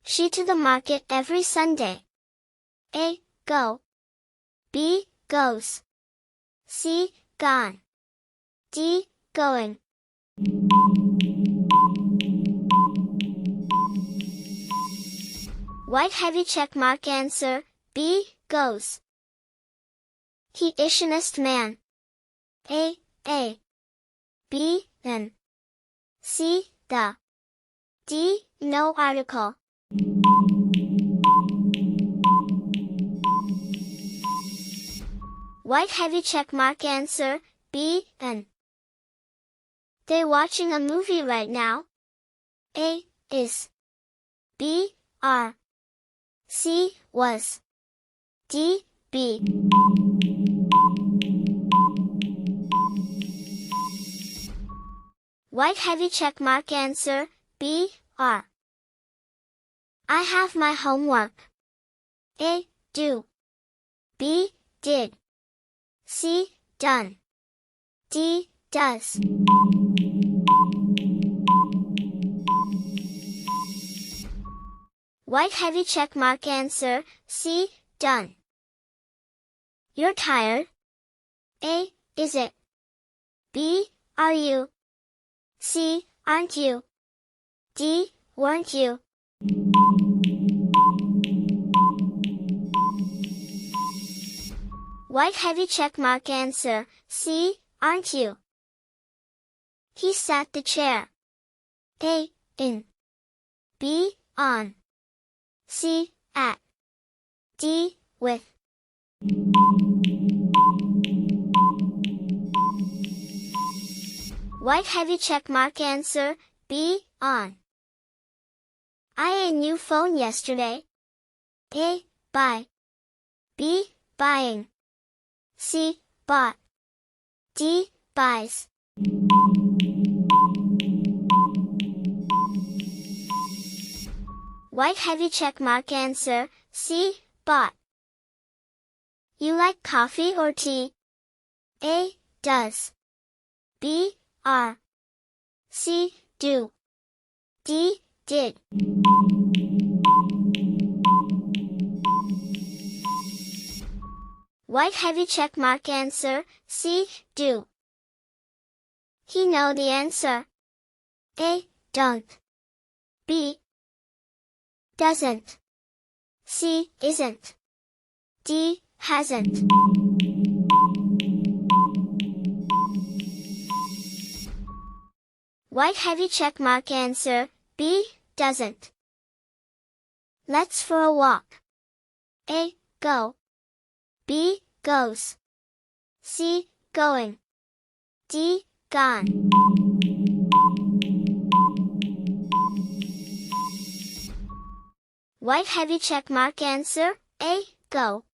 She to the market every Sunday. A. Go. B. Goes. C. Gone. D. Going. White heavy check mark answer, B. Goes. He ishnest man. A. B. An. C. The. D. No article. White heavy check mark answer, B. An. They watching a movie right now. A. Is. B. Are. C. Was. D. Be. White heavy check mark answer, B. Are. I have my homework. A. Do. B. Did. C. Done. D. Does. White heavy check mark answer, C. Done. You're tired? A. Is it? B. Are you? C. Aren't you? D. Weren't you? White heavy check mark answer, C. Aren't you? He sat the chair. A. In. B. On. C. At. D. With. White heavy check mark answer, B. On. I a new phone yesterday. A. Buy. B. Buying. C. Bought. D. Buys. White heavy check mark answer, C. Bought. You like coffee or tea? A. Does. B. Are. C. Do. D. Did. White heavy check mark answer, C. Do. He know the answer. A. Don't. B. Doesn't. C. Isn't. D. Hasn't. White heavy check mark answer, B. Doesn't. Let's for a walk. A. Go. B. Goes. C. Going. D. Gone. White heavy check mark answer, A. Go.